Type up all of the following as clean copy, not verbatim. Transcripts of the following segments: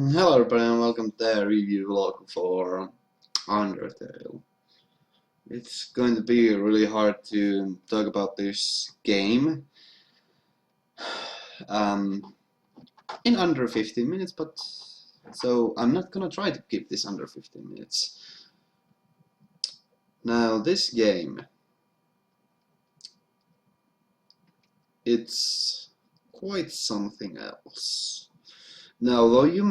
Hello everybody and welcome to the review vlog for Undertale. It's going to be really hard to talk about this game um, in under 15 minutes, but so I'm not gonna try to keep this under 15 minutes. Now this game, it's quite something else. Now, though you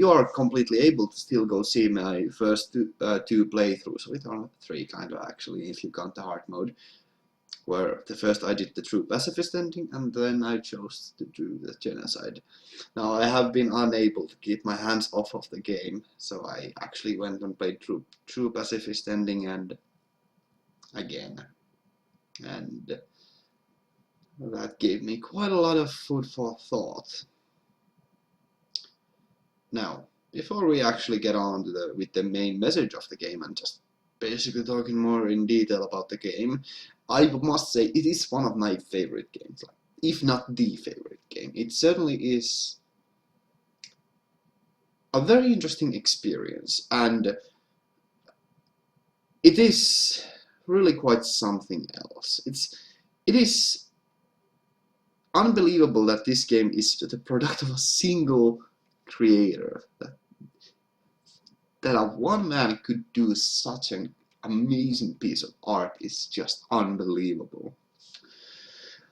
are completely able to still go see my first two playthroughs, with or three kind of actually, if you count the hard mode, where the first I did the true pacifist ending, and then I chose to do the genocide. Now, I have been unable to keep my hands off of the game, so I actually went and played true pacifist ending and again, and that gave me quite a lot of food for thought. Now, before we actually get on to with the main message of the game and just basically talking more in detail about the game, I must say it is one of my favorite games, if not the favorite game. It certainly is a very interesting experience, and it is really quite something else. It is unbelievable that this game is the product of a single creator. That a one man could do such an amazing piece of art is just unbelievable.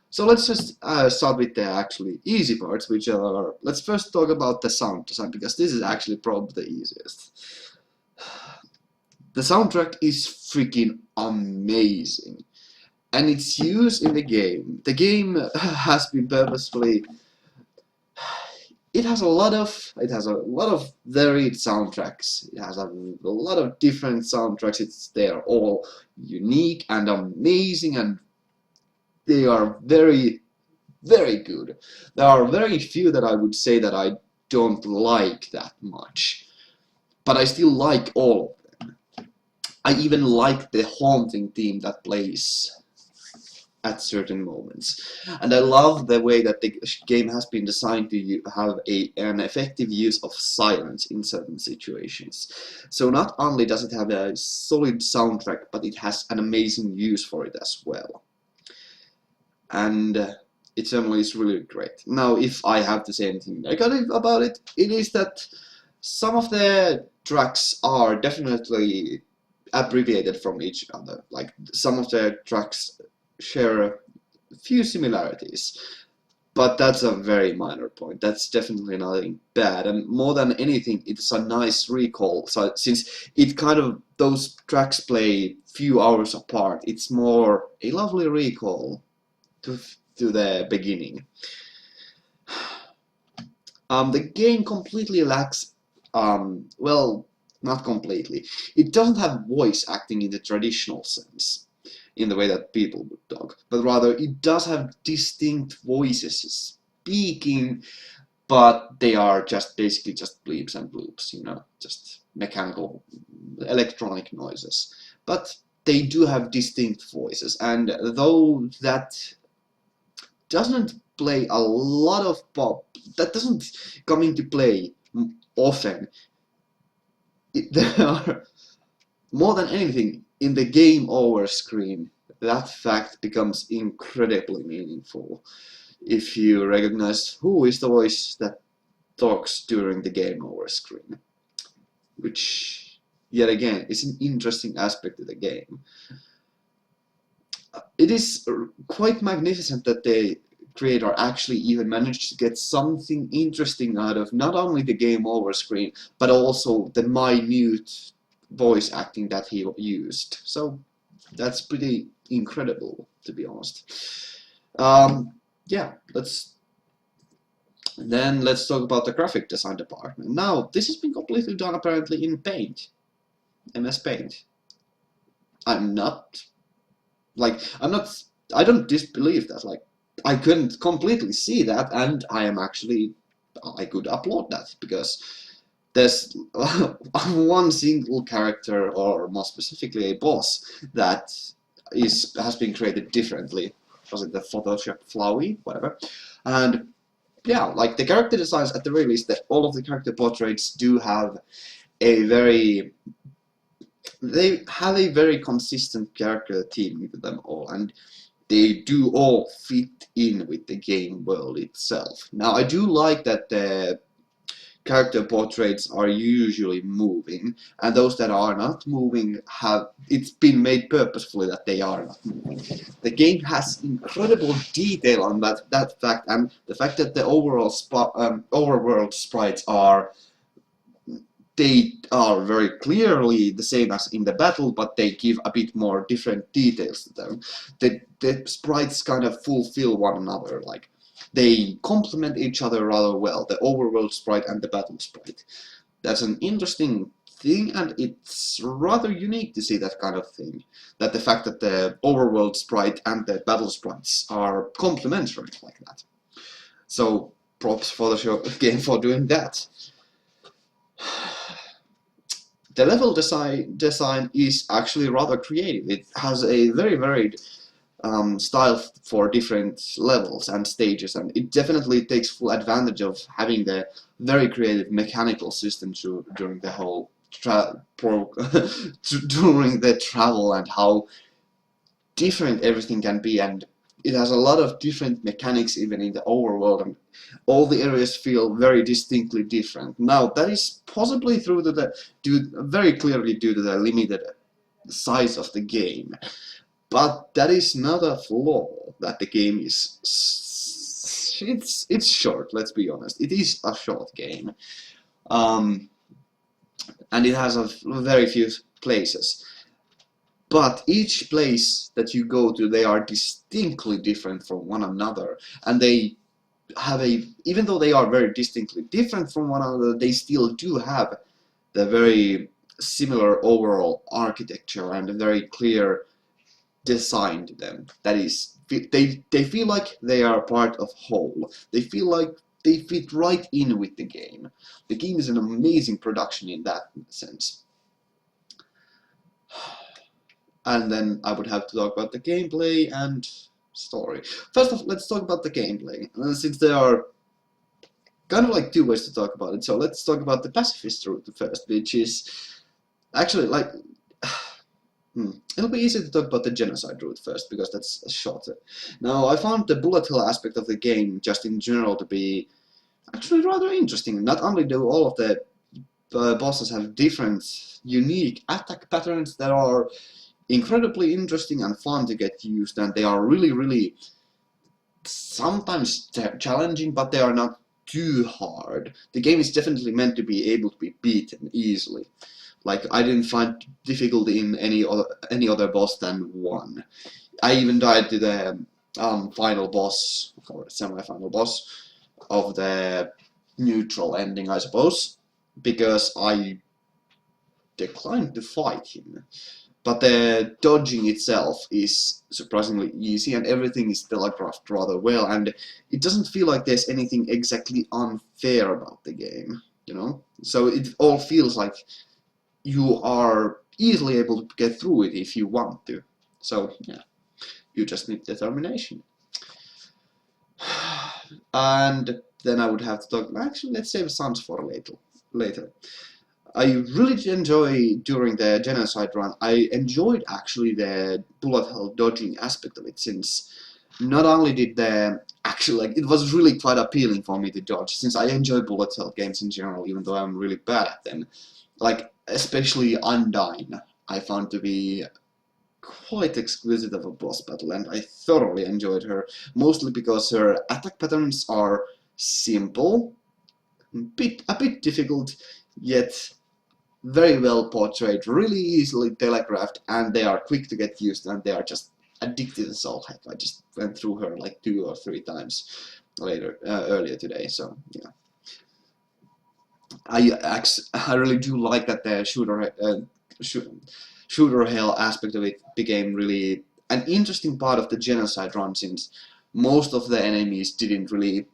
So let's just start with the actually easy parts, which are, let's first talk about the sound design, because this is actually probably the easiest. The soundtrack is freaking amazing, and its use in the game. The game has been purposefully, it has a lot of varied soundtracks. It has a lot of different soundtracks. They're all unique and amazing, and they are very, very good. There are very few that I would say that I don't like that much, but I still like all of them. I even like the haunting theme that plays at certain moments. And I love the way that the game has been designed to have an effective use of silence in certain situations. So not only does it have a solid soundtrack, but it has an amazing use for it as well. And it certainly is really great. Now, if I have to say anything negative about it, it is that some of the tracks are definitely abbreviated from each other. Like, some of the tracks share a few similarities, but that's a very minor point. That's definitely nothing bad, and more than anything, it's a nice recall. So since it kind of, those tracks play few hours apart, it's more a lovely recall to the beginning. The game completely lacks, well, not completely. It doesn't have voice acting in the traditional sense, in the way that people would talk, but rather it does have distinct voices speaking, but they are just basically just bleeps and bloops, just mechanical, electronic noises. But they do have distinct voices, and though that doesn't play a lot of pop, that doesn't come into play often, there are more than anything, in the game over screen, that fact becomes incredibly meaningful if you recognize who is the voice that talks during the game over screen, which, yet again, is an interesting aspect of the game. It is quite magnificent that the creator actually even managed to get something interesting out of not only the game over screen, but also the minute voice acting that he used. So that's pretty incredible, to be honest. Yeah, let's talk about the graphic design department. Now, this has been completely done apparently in Paint, MS Paint. I'm not, I'm not, I don't disbelieve that. Like, I couldn't completely see that, and I could upload that, because there's one single character, or more specifically a boss, that has been created differently. Was it the Photoshop Flowey? Whatever. And yeah, like the character designs at the very least, that all of the character portraits do have a very they have a very consistent character theme with them all, and they do all fit in with the game world itself. Now, I do like that the character portraits are usually moving, and those that are not moving have it's been made purposefully that they are not moving. The game has incredible detail on that fact, and the fact that the overworld sprites are they are very clearly the same as in the battle, but they give a bit more different details to them. The sprites kind of fulfill one another, like they complement each other rather well, the overworld sprite and the battle sprite. That's an interesting thing, and it's rather unique to see that kind of thing. That the fact that the overworld sprite and the battle sprites are complementary like that. So props for the game for doing that. The level design is actually rather creative. It has a very varied style for different levels and stages, and it definitely takes full advantage of having the very creative mechanical system during the whole during the travel, and how different everything can be, and it has a lot of different mechanics even in the overworld, and all the areas feel very distinctly different. Now, that is possibly very clearly due to the limited size of the game, but that is not a flaw. That the game is it's short. Let's be honest. It is a short game, um, and it has a very few places. But each place that you go to, they are distinctly different from one another, and they have even though they are very distinctly different from one another, they still do have the very similar overall architecture and a very clear design to them. That is, they feel like they are part of whole. They feel like they fit right in with the game. The game is an amazing production in that sense. And then I would have to talk about the gameplay and story. First off, let's talk about the gameplay. Since there are kind of like two ways to talk about it, so let's talk about the pacifist route first, which is actually like it'll be easy to talk about the genocide route first, because that's shorter. Now, I found the bullet hell aspect of the game, just in general, to be actually rather interesting. Not only do all of the bosses have different, unique attack patterns that are incredibly interesting and fun to get used, and they are really, really sometimes challenging, but they are not too hard. The game is definitely meant to be able to be beaten easily. Like, I didn't find difficulty in any other boss than one. I even died to the final boss, or semi-final boss, of the neutral ending, I suppose, because I declined to fight him. But the dodging itself is surprisingly easy, and everything is telegraphed rather well, and it doesn't feel like there's anything exactly unfair about the game, you know? So it all feels like you are easily able to get through it if you want to. So, yeah, you just need determination. And then I would have to talk, actually, let's save Sans for later. I really did enjoy during the genocide run. I enjoyed actually the bullet hell dodging aspect of it, since not only did the actually like it was really quite appealing for me to dodge, since I enjoy bullet hell games in general, even though I'm really bad at them. Like especially Undyne, I found to be quite exquisite of a boss battle, and I thoroughly enjoyed her, mostly because her attack patterns are simple, a bit difficult, yet very well portrayed, really easily telegraphed, and they are quick to get used, and they are just addictive as all heck. I just went through her like 2 or 3 times earlier today, so yeah. I really do like that the shooter hell aspect of it became really an interesting part of the genocide run, since most of the enemies didn't really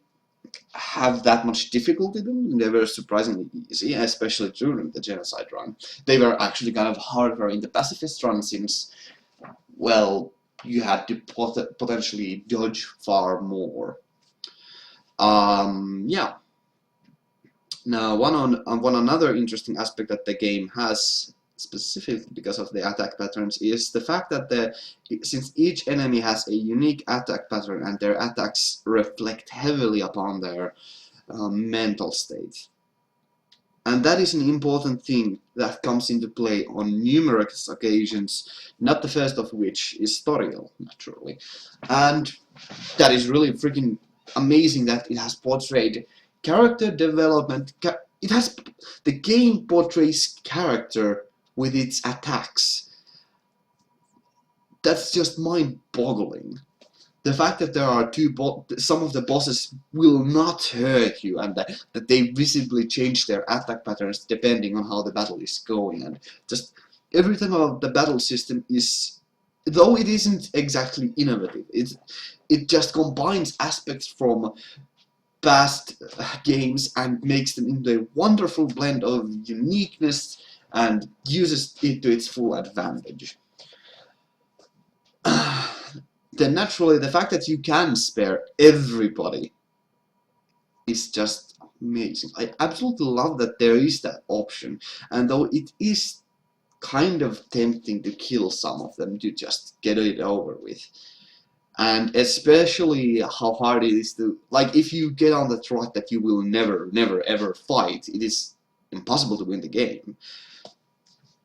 have that much difficulty in them. They were surprisingly easy, especially during the genocide run. They were actually kind of harder in the pacifist run, since, well, you had to potentially dodge far more. Yeah. Now, one another interesting aspect that the game has, specifically because of the attack patterns, is the fact that since each enemy has a unique attack pattern and their attacks reflect heavily upon their mental state. And that is an important thing that comes into play on numerous occasions, not the first of which is Toriel, naturally. And that is really freaking amazing that it has portrayed character development. The game portrays character with its attacks. That's just mind-boggling. The fact that there are some of the bosses will not hurt you, and that they visibly change their attack patterns depending on how the battle is going, and just everything about the battle system is, though it isn't exactly innovative, it just combines aspects from past games and makes them into a wonderful blend of uniqueness and uses it to its full advantage. Then naturally, the fact that you can spare everybody is just amazing. I absolutely love that there is that option, and though it is kind of tempting to kill some of them to just get it over with, and especially how hard it is to, like, if you get on the track that you will never ever fight, it is impossible to win the game.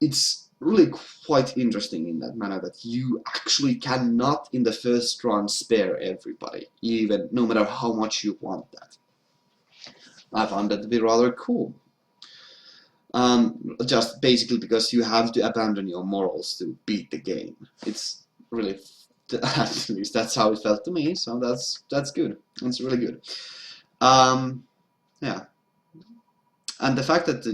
It's really quite interesting in that manner that you actually cannot in the first run spare everybody, even no matter how much you want that. I found that to be rather cool. Just basically because you have to abandon your morals to beat the game. It's really, at least that's how it felt to me, so that's good. It's really good. Yeah. And the fact that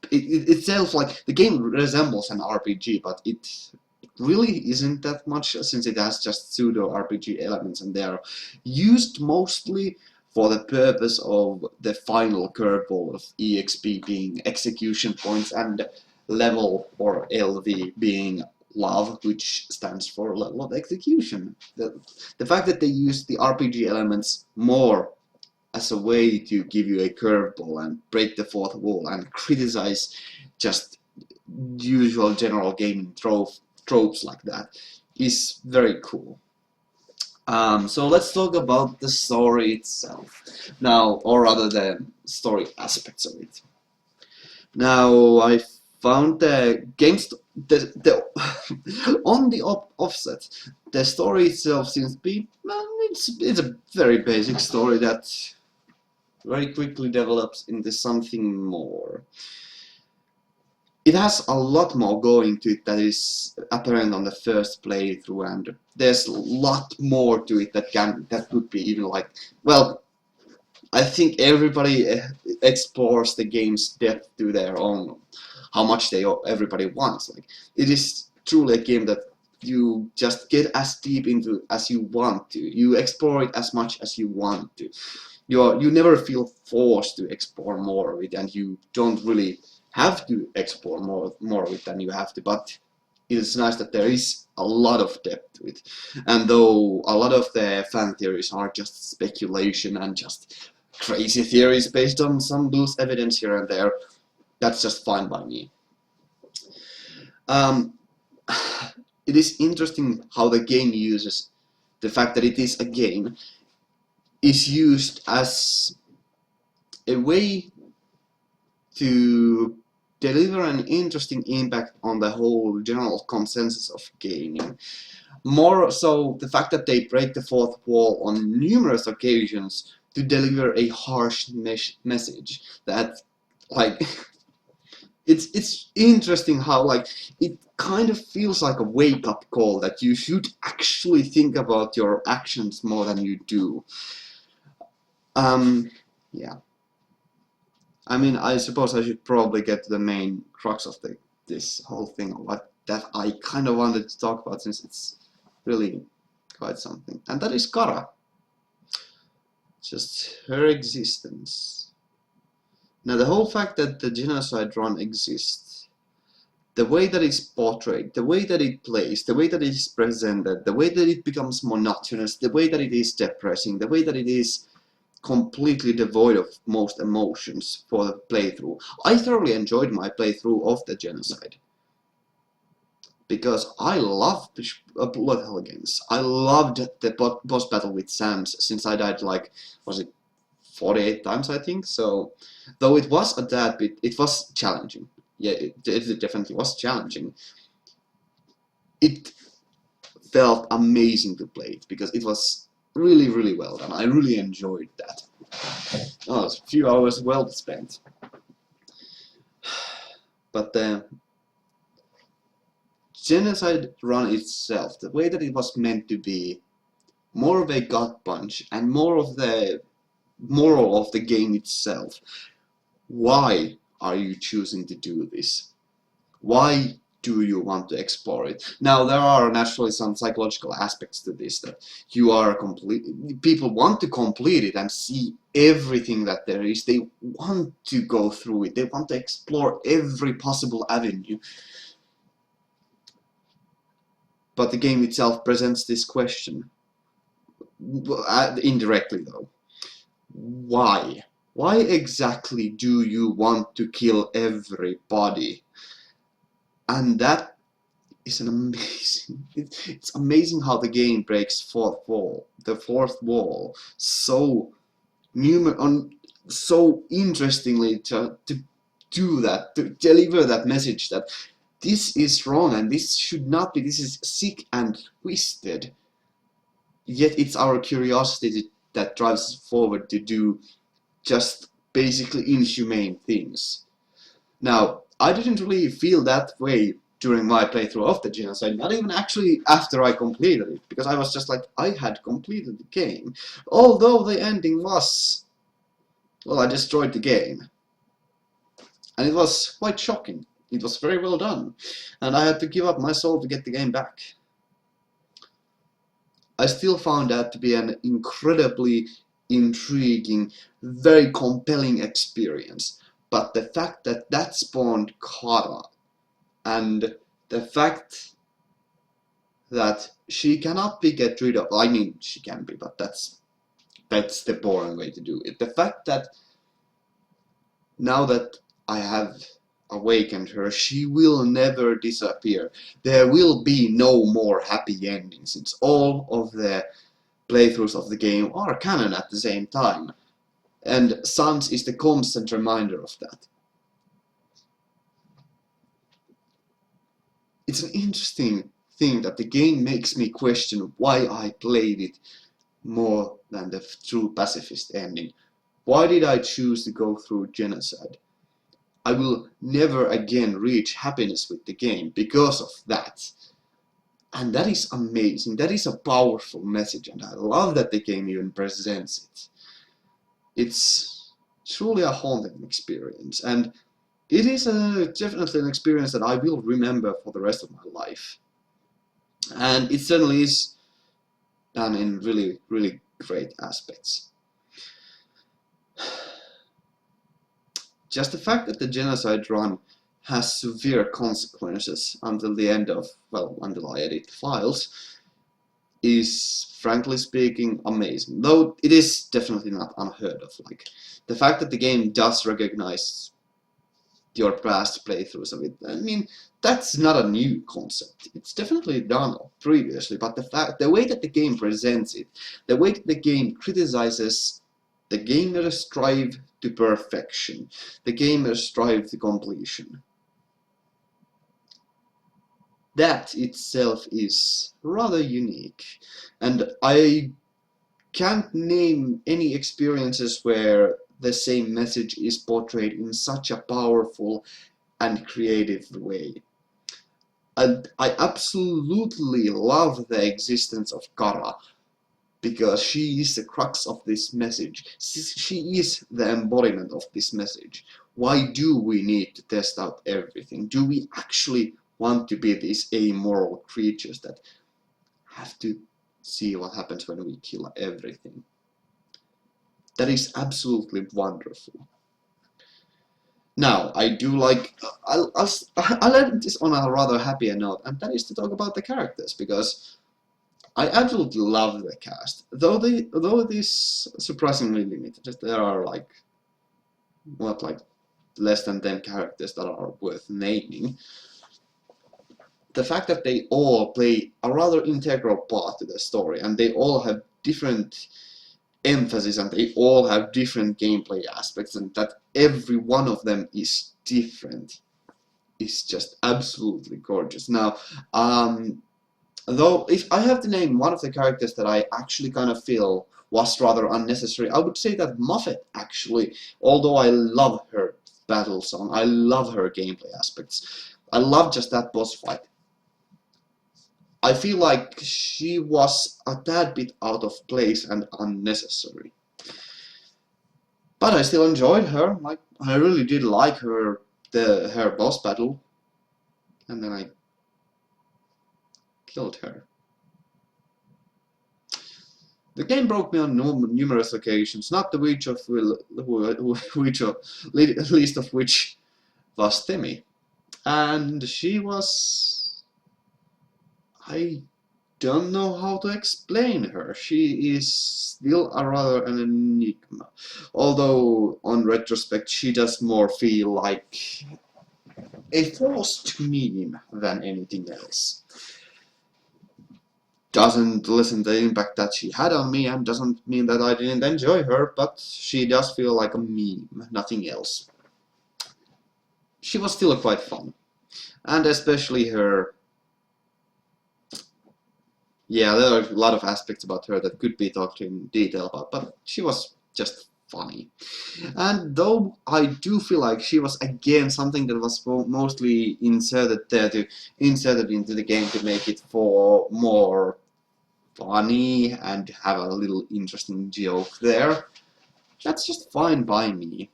itself, like, the game resembles an RPG, but it really isn't that much, since it has just pseudo RPG elements, and they are used mostly for the purpose of the final curveball of EXP being execution points and level, or LV, being love, which stands for level of execution. The fact that they use the RPG elements more as a way to give you a curveball and break the fourth wall and criticize just usual general gaming tropes like that is very cool. So let's talk about the story itself now, or rather the story aspects of it. Now, I found the game's on the offset, the story itself seems to be, well, it's a very basic story that very quickly develops into something more. It has a lot more going to it that is apparent on the first playthrough, and there's a lot more to it that could be even like, well, I think everybody explores the game's depth to their own, how much everybody wants. Like, it is truly a game that you just get as deep into as you want to. You explore it as much as you want to. You never feel forced to explore more of it, and you don't really have to explore more of it than you have to, but it's nice that there is a lot of depth to it. And though a lot of the fan theories are just speculation and just crazy theories based on some loose evidence here and there, that's just fine by me. It is interesting how the game uses the fact that it is a game is used as a way to deliver an interesting impact on the whole general consensus of gaming. More so, the fact that they break the fourth wall on numerous occasions to deliver a harsh message that, like, it's interesting how, like, it kind of feels like a wake-up call that you should actually think about your actions more than you do. Yeah. I mean, I suppose I should probably get to the main crux of this whole thing, what that I kind of wanted to talk about, since it's really quite something. And that is Kara. Just her existence. Now, the whole fact that the genocide run exists, the way that it's portrayed, the way that it plays, the way that it is presented, the way that it becomes monotonous, the way that it is depressing, the way that it is completely devoid of most emotions for the playthrough. I thoroughly enjoyed my playthrough of the Genocide because I love bullet hell games. I loved the boss battle with Sam's since I died like, was it 48 times I think, so though it was a tad bit, it was challenging. Yeah, it definitely was challenging. It felt amazing to play it because it was really well done. I really enjoyed that. Oh, it was a few hours well spent. But the Genocide run itself, the way that it was meant to be, more of a gut punch and more of the moral of the game itself. Why are you choosing to do this? Why do you want to explore it? Now, there are naturally some psychological aspects to this, that you are people want to complete it and see everything that there is. They want to go through it. They want to explore every possible avenue. But the game itself presents this question, indirectly though. Why? Why exactly do you want to kill everybody? And that is an amazing. It's amazing how the game breaks the fourth wall, so so interestingly to do that, to deliver that message that this is wrong and this should not be. This is sick and twisted. Yet it's our curiosity that drives us forward to do just basically inhumane things. Now, I didn't really feel that way during my playthrough of the Genocide, not even actually after I completed it, because I was just like, I had completed the game. Although the ending was, well, I destroyed the game. And it was quite shocking. It was very well done. And I had to give up my soul to get the game back. I still found that to be an incredibly intriguing, very compelling experience. But the fact that that spawned Kara, and the fact that she cannot be get rid of, I mean she can be, but that's the boring way to do it. The fact that now that I have awakened her, she will never disappear. There will be no more happy endings, since all of the playthroughs of the game are canon at the same time. And Sans is the constant reminder of that. It's an interesting thing that the game makes me question why I played it more than the true pacifist ending. Why did I choose to go through Genocide? I will never again reach happiness with the game because of that. And that is amazing. That is a powerful message, and I love that the game even presents it. It's truly a haunting experience, and it is definitely an experience that I will remember for the rest of my life. And it certainly is done in really great aspects. Just the fact that the Genocide run has severe consequences until the end of, well, until I edit the files, is, frankly speaking, amazing. Though it is definitely not unheard of. Like, the fact that the game does recognize your past playthroughs of it, I mean, that's not a new concept. It's definitely done previously, but the way that the game presents it, the way that the game criticizes the gamer's strive to perfection, the gamer's strive to completion, that itself is rather unique. And I can't name any experiences where the same message is portrayed in such a powerful and creative way. And I absolutely love the existence of Kara, because she is the crux of this message. She is the embodiment of this message. Why do we need to test out everything? Do we actually want to be these amoral creatures that have to see what happens when we kill everything? That is absolutely wonderful. Now, I do like, I'll end this on a rather happier note, and that is to talk about the characters, because I absolutely love the cast, though it is surprisingly limited. There are like what like less than 10 characters that are worth naming. The fact that they all play a rather integral part to the story, and they all have different emphasis, and they all have different gameplay aspects, and that every one of them is different, is just absolutely gorgeous. Now, though, if I have to name one of the characters that I actually kind of feel was rather unnecessary, I would say that Muffet, actually, although I love her battle song, I love her gameplay aspects, I love just that boss fight. I feel like she was a tad bit out of place and unnecessary. But I still enjoyed her, like, I really did like her boss battle, and then I killed her. The game broke me on numerous occasions, not the least of which was Timmy. And she was... I don't know how to explain her. She is still a rather an enigma. Although, on retrospect, she does more feel like a forced meme than anything else. Doesn't lessen the impact that she had on me, and doesn't mean that I didn't enjoy her, but she does feel like a meme, nothing else. She was still quite fun. And especially her... Yeah, there are a lot of aspects about her that could be talked in detail about, but she was just funny. And though I do feel like she was again something that was mostly inserted into the game to make it for more funny and have a little interesting joke there, that's just fine by me.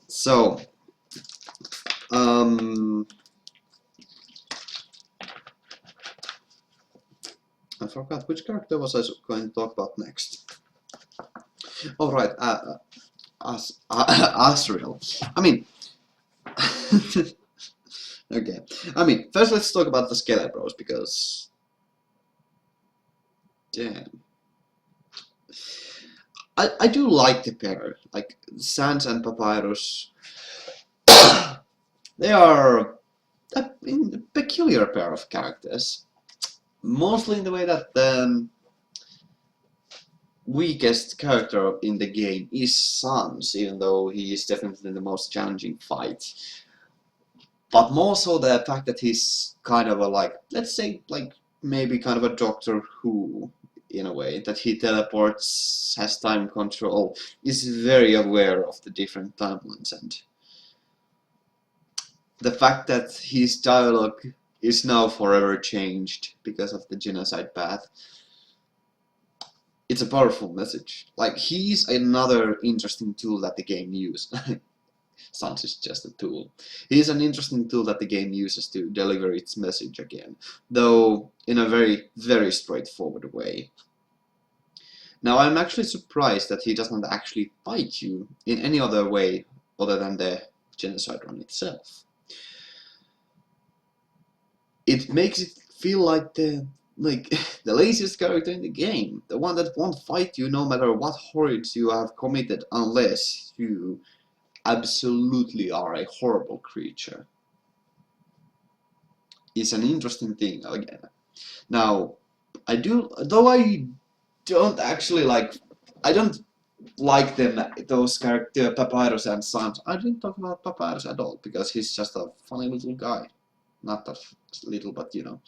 So, I forgot which character was I going to talk about next. Oh right, Asriel. I mean, okay. I mean, first let's talk about the Skelebros, because damn, I do like the pair, like Sans and Papyrus. They are a peculiar pair of characters. Mostly in the way that the weakest character in the game is Sans, even though he is definitely the most challenging fight. But more so the fact that he's kind of a, like, let's say, like, maybe kind of a Doctor Who, in a way, that he teleports, has time control, is very aware of the different timelines, and the fact that his dialogue is now forever changed because of the genocide path. It's a powerful message. Like, he's another interesting tool that the game uses. Sans is just a tool. He's an interesting tool that the game uses to deliver its message again, though in a very, very straightforward way. Now, I'm actually surprised that he doesn't actually fight you in any other way other than the genocide run itself. It makes it feel like the laziest character in the game, the one that won't fight you no matter what horrors you have committed, unless you absolutely are a horrible creature. It's an interesting thing again. Now, I don't actually like, I don't like them, those characters, Papyrus and Sans. I didn't talk about Papyrus at all, because he's just a funny little guy. Not that little, but you know.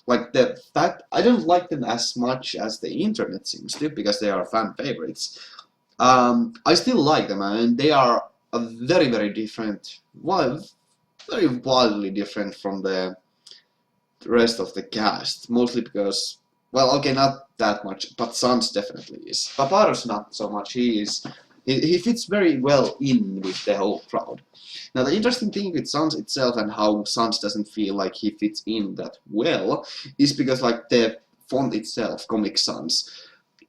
Like, the fact, I don't like them as much as the internet seems to, because they are fan favorites. I still like them, and they are a very, very different, well, very wildly different from the rest of the cast. Mostly because, well, okay, not that much, but Sans definitely is. Papyrus not so much. He fits very well in with the whole crowd. Now, the interesting thing with Sans itself, and how Sans doesn't feel like he fits in that well, is because, like, the font itself, Comic Sans,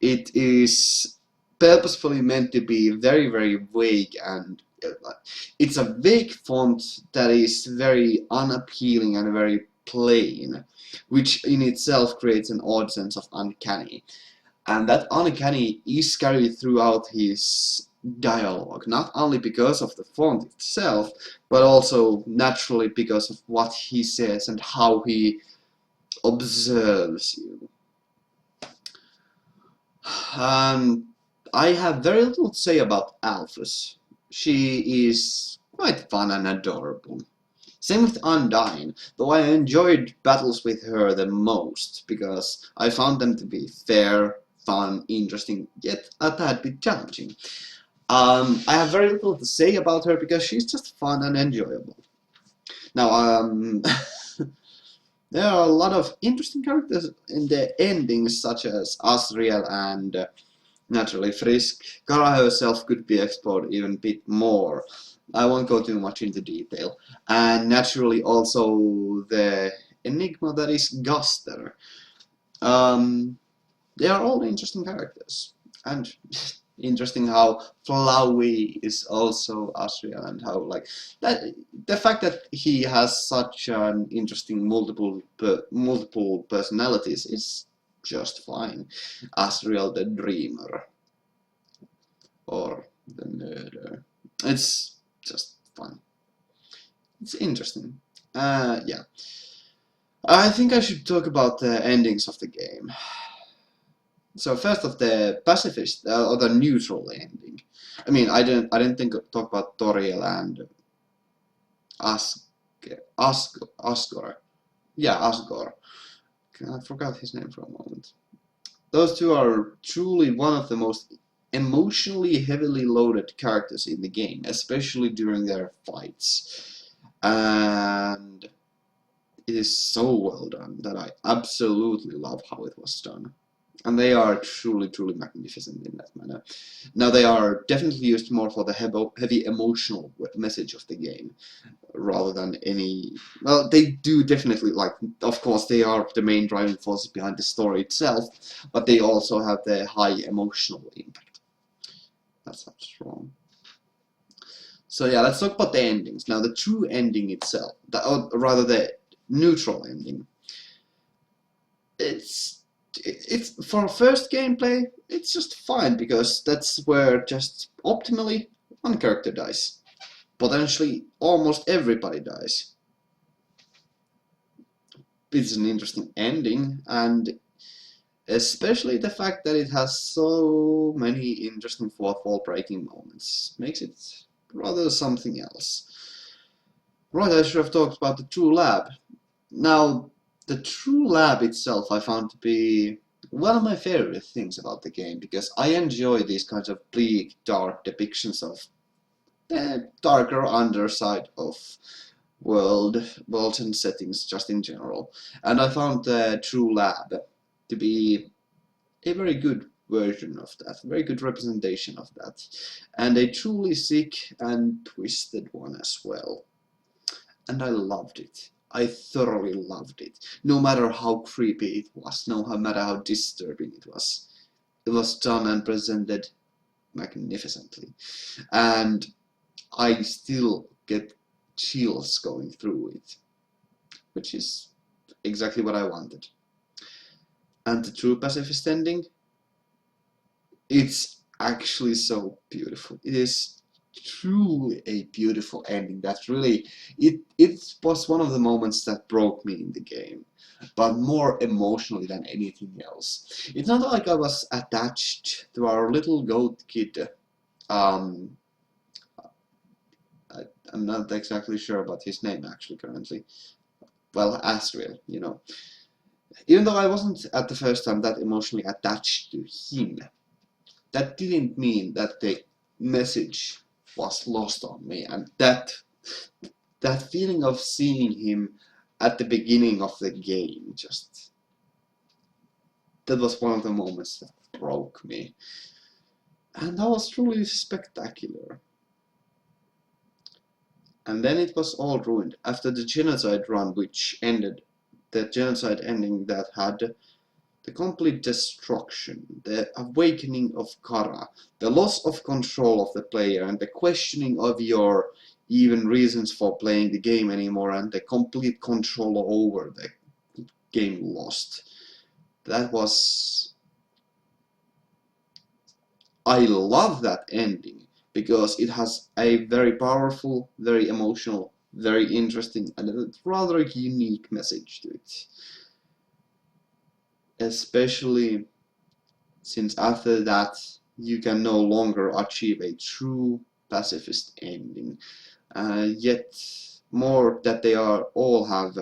it is purposefully meant to be very, very vague and it's a vague font that is very unappealing and very plain, which in itself creates an odd sense of uncanny. And that uncanny is carried throughout his dialogue, not only because of the font itself, but also naturally because of what he says and how he observes you. Um, I have very little to say about Alphys. She is quite fun and adorable. Same with Undyne, though I enjoyed battles with her the most, because I found them to be fair, fun, interesting, yet a tad bit challenging. I have very little to say about her because she's just fun and enjoyable. Now, there are a lot of interesting characters in the endings, such as Asriel and naturally Frisk. Kara herself could be explored even a bit more. I won't go too much into detail. And naturally also the enigma that is Guster. They are all interesting characters. And interesting how Flowey is also Asriel, and how like that the fact that he has such an interesting multiple personalities is just fine. Asriel the Dreamer or the Murder. It's just fun. It's interesting. Yeah. I think I should talk about the endings of the game. So first of the pacifist or the neutral ending. I mean, I didn't talk about Toriel and Asgore. Yeah, Asgore. I forgot his name for a moment. Those two are truly one of the most emotionally heavily loaded characters in the game, especially during their fights. And it is so well done that I absolutely love how it was done. And they are truly, truly magnificent in that manner. Now they are definitely used more for the heavy emotional message of the game, rather than any... Well, they do definitely, like, of course they are the main driving forces behind the story itself, but they also have the high emotional impact. That's not wrong. So yeah, let's talk about the endings. Now the true ending itself, or rather the neutral ending. It's for first gameplay, it's just fine, because that's where just optimally one character dies. Potentially almost everybody dies. It's an interesting ending, and especially the fact that it has so many interesting fourth wall breaking moments makes it rather something else. Right, I should have talked about the True Lab. Now, the True Lab itself I found to be one of my favorite things about the game, because I enjoy these kinds of bleak, dark depictions of the darker underside of worlds and settings just in general. And I found the True Lab to be a very good version of that, a very good representation of that, and a truly sick and twisted one as well. And I loved it. I thoroughly loved it. No matter how creepy it was, no matter how disturbing it was done and presented magnificently. And I still get chills going through it, which is exactly what I wanted. And the true pacifist ending, it's actually so beautiful. It is truly a beautiful ending that really, it was one of the moments that broke me in the game, but more emotionally than anything else. It's not like I was attached to our little goat kid. I'm not exactly sure about his name actually currently. Well, Asriel, you know. Even though I wasn't at the first time that emotionally attached to him, that didn't mean that the message was lost on me, and that feeling of seeing him at the beginning of the game, just that was one of the moments that broke me, and that was truly spectacular. And then it was all ruined after the genocide run, which ended, the genocide ending that had the complete destruction, the awakening of Kara, the loss of control of the player, and the questioning of your even reasons for playing the game anymore, and the complete control over the game lost. That was... I love that ending because it has a very powerful, very emotional, very interesting, and a rather unique message to it. Especially since after that you can no longer achieve a true pacifist ending. Yet more that they are all have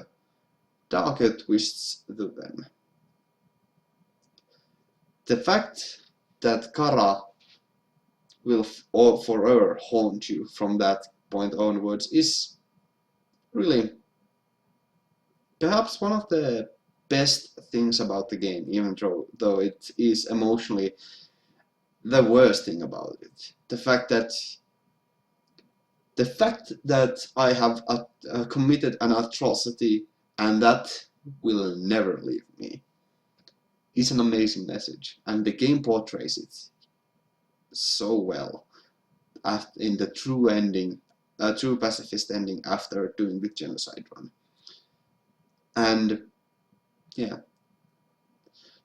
darker twists to them. The fact that Kara will forever haunt you from that point onwards is really perhaps one of the best things about the game, even though it is emotionally the worst thing about it. The fact that I have committed an atrocity and that will never leave me is an amazing message, and the game portrays it so well in the true ending, true pacifist ending after doing the genocide run. And yeah,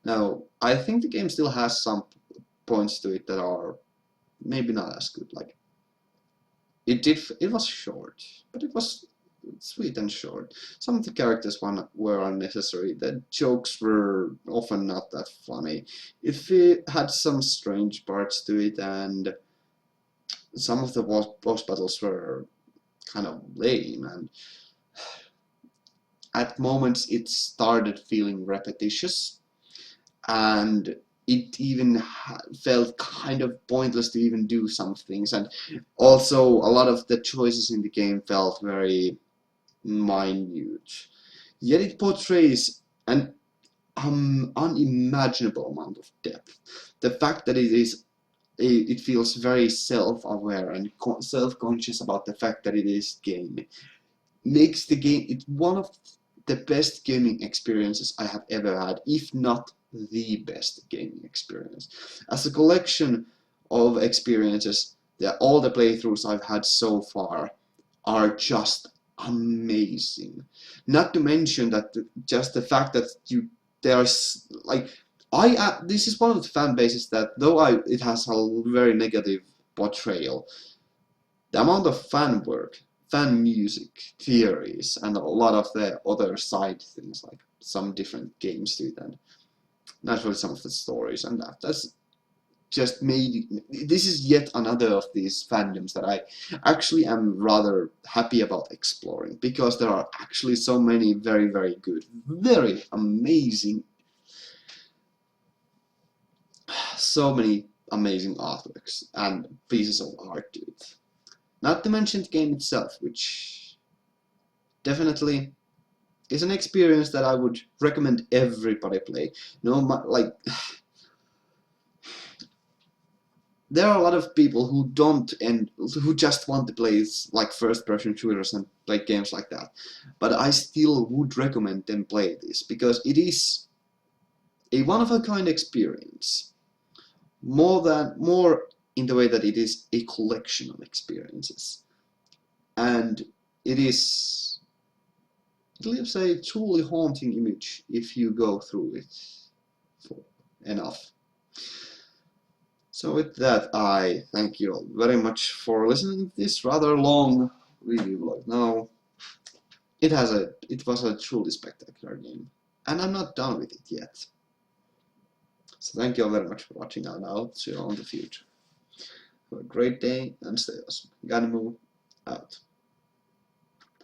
now I think the game still has some points to it that are maybe not as good. Like it was short, but it was sweet and short. Some of the characters were unnecessary. The jokes were often not that funny. It had some strange parts to it, and some of the boss battles were kind of lame, and at moments it started feeling repetitious, and it even felt kind of pointless to even do some things, and also a lot of the choices in the game felt very minute. Yet it portrays an unimaginable amount of depth. The fact that it feels very self-aware and self-conscious about the fact that it is game makes the game one of the best gaming experiences I have ever had, if not the best gaming experience. As a collection of experiences, all the playthroughs I've had so far are just amazing. Not to mention that just the fact that there's like this is one of the fan bases that though it has a very negative portrayal, the amount of fan work, fan music, theories, and a lot of the other side things like some different games to it, and naturally some of the stories, and that's just made this is yet another of these fandoms that I actually am rather happy about exploring, because there are actually so many very, very good, very amazing, so many amazing artworks and pieces of art to it. Not to mention the game itself, which definitely is an experience that I would recommend everybody play. Like there are a lot of people who who just want to play like first-person shooters and play games like that, but I still would recommend them play this because it is a one-of-a-kind experience, more in the way that it is a collection of experiences, and it leaves a truly haunting image if you go through it for enough. So with that, I thank you all very much for listening to this rather long review vlog. Now, it was a truly spectacular game, and I'm not done with it yet. So thank you all very much for watching, and I'll see you all in the future. Have a great day and stay awesome. Gotta move out.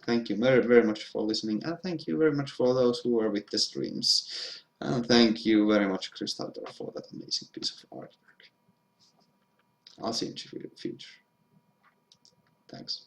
Thank you very, very much for listening, and thank you very much for those who were with the streams. And thank you very much, Crystal, for that amazing piece of artwork. I'll see you in the future. Thanks.